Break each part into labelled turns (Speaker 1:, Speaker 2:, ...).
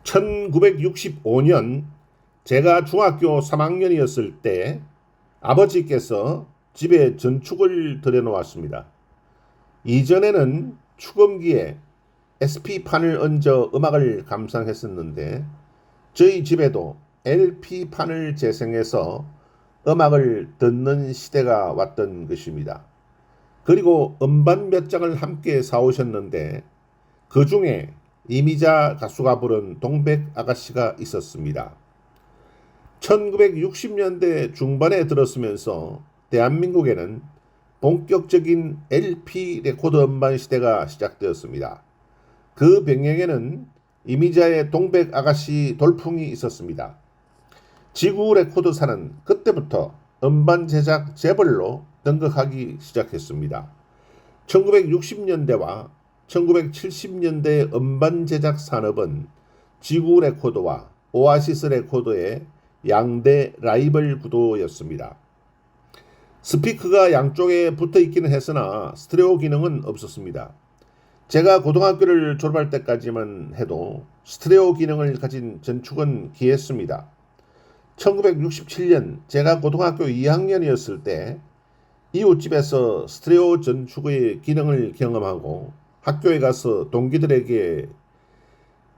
Speaker 1: 1965년 제가 중학교 3학년이었을 때 아버지께서 집에 전축을 들여놓았습니다. 이전에는 축음기에 SP판을 얹어 음악을 감상했었는데 저희 집에도 LP판을 재생해서 음악을 듣는 시대가 왔던 것입니다. 그리고 음반 몇 장을 함께 사오셨는데 그 중에 이미자 가수가 부른 동백 아가씨가 있었습니다. 1960년대 중반에 들었으면서 대한민국에는 본격적인 LP 레코드 음반 시대가 시작되었습니다. 그 배경에는 이미자의 동백 아가씨 돌풍이 있었습니다. 지구 레코드사는 그때부터 음반 제작 재벌로 등극하기 시작했습니다. 1960년대와 1970년대 음반 제작 산업은 지구 레코드와 오아시스 레코드의 양대 라이벌 구도였습니다. 스피커가 양쪽에 붙어 있기는 했으나 스테레오 기능은 없었습니다. 제가 고등학교를 졸업할 때까지만 해도 스테레오 기능을 가진 전축은 귀했습니다. 1967년 제가 고등학교 2학년이었을 때 이웃집에서 스테레오 전축의 기능을 경험하고 학교에 가서 동기들에게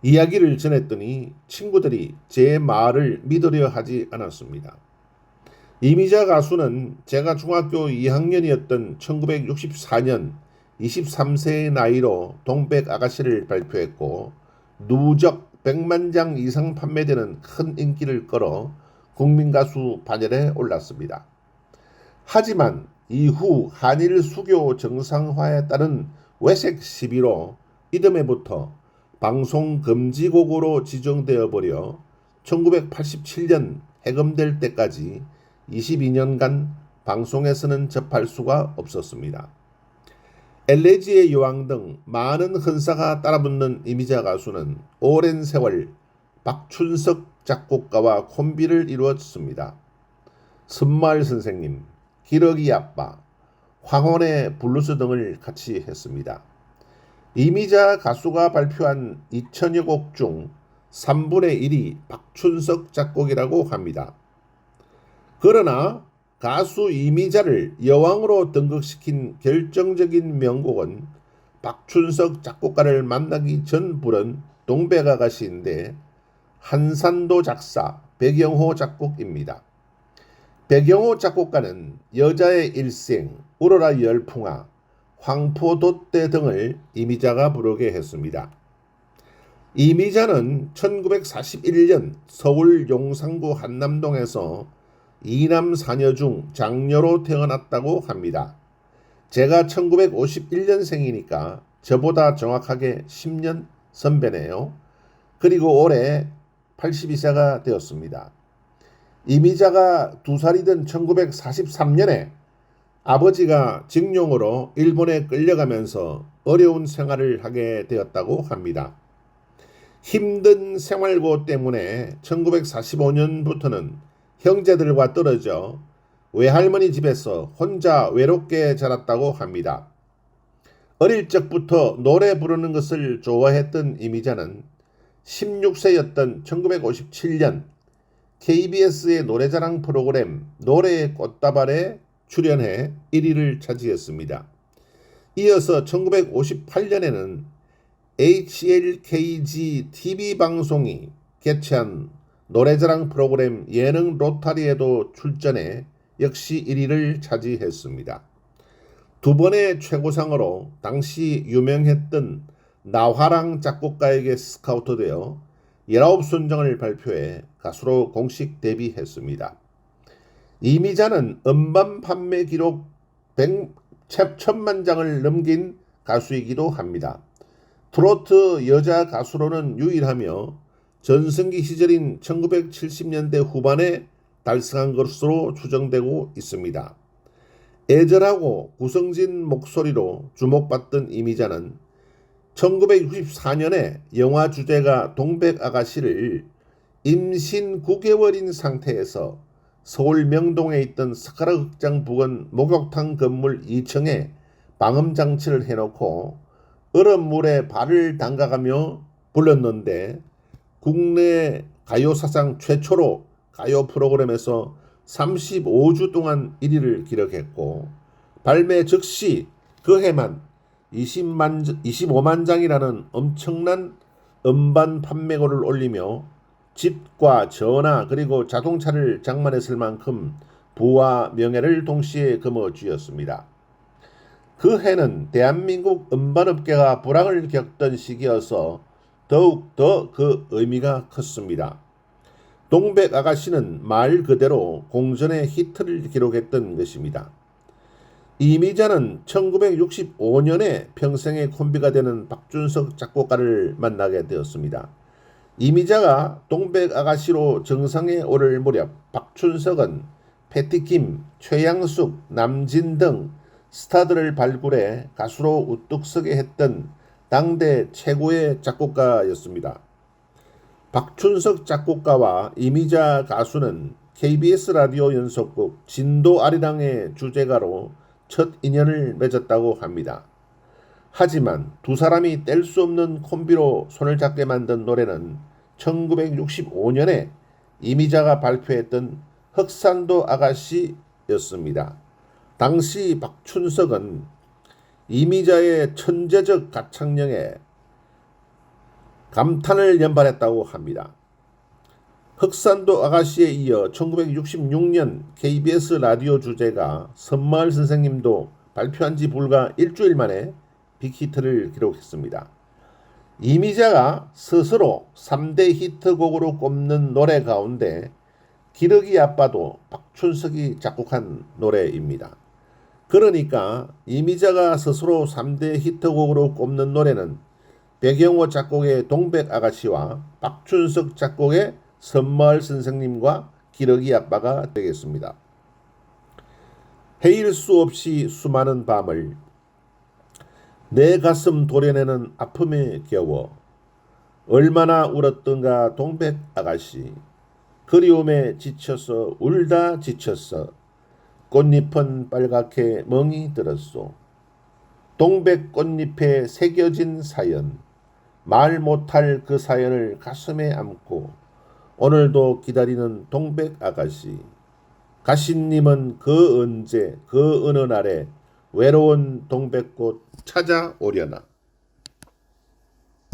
Speaker 1: 이야기를 전했더니 친구들이 제 말을 믿으려 하지 않았습니다. 이미자 가수는 제가 중학교 2학년이었던 1964년 23세의 나이로 동백 아가씨를 발표했고 누적 100만 장 이상 판매되는 큰 인기를 끌어 국민가수 반열에 올랐습니다. 하지만 이후 한일 수교 정상화에 따른 외색 시비로 이듬해부터 방송 금지곡으로 지정되어 버려 1987년 해금될 때까지 22년간 방송에서는 접할 수가 없었습니다. 엘레지의 여왕 등 많은 흔사가 따라붙는 이미자 가수는 오랜 세월 박춘석 작곡가와 콤비를 이루었습니다. 선마을 선생님, 기러기 아빠, 황혼의 블루스 등을 같이 했습니다. 이미자 가수가 발표한 2000여 곡 중 3분의 1이 박춘석 작곡이라고 합니다. 그러나 가수 이미자를 여왕으로 등극시킨 결정적인 명곡은 박춘석 작곡가를 만나기 전 부른 동백아가씨인데 한산도 작사, 백영호 작곡입니다. 백영호 작곡가는 여자의 일생, 우러라 열풍아, 황포도떼 등을 이미자가 부르게 했습니다. 이미자는 1941년 서울 용산구 한남동에서 이남 사녀 중 장녀로 태어났다고 합니다. 제가 1951년생이니까 저보다 정확하게 10년 선배네요. 그리고 올해 82세가 되었습니다. 이미자가 2살이던 1943년에 아버지가 징용으로 일본에 끌려가면서 어려운 생활을 하게 되었다고 합니다. 힘든 생활고 때문에 1945년부터는 형제들과 떨어져 외할머니 집에서 혼자 외롭게 자랐다고 합니다. 어릴 적부터 노래 부르는 것을 좋아했던 이미자는 16세였던 1957년 KBS의 노래자랑 프로그램 노래의 꽃다발에 출연해 1위를 차지했습니다. 이어서 1958년에는 HLKG TV 방송이 개최한 노래자랑 프로그램 예능 로타리에도 출전해 역시 1위를 차지했습니다. 두 번의 최고상으로 당시 유명했던 나화랑 작곡가에게 스카우트되어 19순정을 발표해 가수로 공식 데뷔했습니다. 이미자는 음반 판매 기록 1,000만 장을 넘긴 가수이기도 합니다. 트로트 여자 가수로는 유일하며 전성기 시절인 1970년대 후반에 달성한 것으로 추정되고 있습니다. 애절하고 구성진 목소리로 주목받던 이미자는 1964년에 영화 주제가 동백아가씨를 임신 9개월인 상태에서 서울 명동에 있던 스카라 극장 부근 목욕탕 건물 2층에 방음장치를 해놓고 얼음물에 발을 담가가며 불렀는데 국내 가요 사상 최초로 가요 프로그램에서 35주 동안 1위를 기록했고 발매 즉시 그 해만 25만 장이라는 엄청난 음반 판매고를 올리며 집과 전화 그리고 자동차를 장만했을 만큼 부와 명예를 동시에 거머쥐었습니다. 그 해는 대한민국 음반업계가 불황을 겪던 시기여서 더욱 더 그 의미가 컸습니다. 동백아가씨는 말 그대로 공전의 히트를 기록했던 것입니다. 이미자는 1965년에 평생의 콤비가 되는 박준석 작곡가를 만나게 되었습니다. 이미자가 동백아가씨로 정상에 오를 무렵 박준석은 패티김, 최양숙, 남진 등 스타들을 발굴해 가수로 우뚝 서게 했던 당대 최고의 작곡가였습니다. 박준석 작곡가와 이미자 가수는 KBS 라디오 연속극 진도 아리랑의 주제가로 첫 인연을 맺었다고 합니다. 하지만 두 사람이 뗄 수 없는 콤비로 손을 잡게 만든 노래는 1965년에 이미자가 발표했던 흑산도 아가씨였습니다. 당시 박춘석은 이미자의 천재적 가창력에 감탄을 연발했다고 합니다. 흑산도 아가씨에 이어 1966년 KBS 라디오 주제가 섬마을 선생님도 발표한 지 불과 일주일 만에 빅히트를 기록했습니다. 이미자가 스스로 3대 히트곡으로 꼽는 노래 가운데 기러기 아빠도 박춘석이 작곡한 노래입니다. 그러니까 이미자가 스스로 3대 히트곡으로 꼽는 노래는 백영호 작곡의 동백아가씨와 박춘석 작곡의 섬마을 선생님과 기러기 아빠가 되겠습니다. 헤일 수 없이 수많은 밤을 내 가슴 도려내는 아픔에 겨워 얼마나 울었던가 동백아가씨 그리움에 지쳐서 울다 지쳤어 꽃잎은 빨갛게 멍이 들었소 동백꽃잎에 새겨진 사연 말 못할 그 사연을 가슴에 안고 오늘도 기다리는 동백아가씨 가시님은 그 언제 그 어느 날에 외로운 동백꽃 찾아오려나.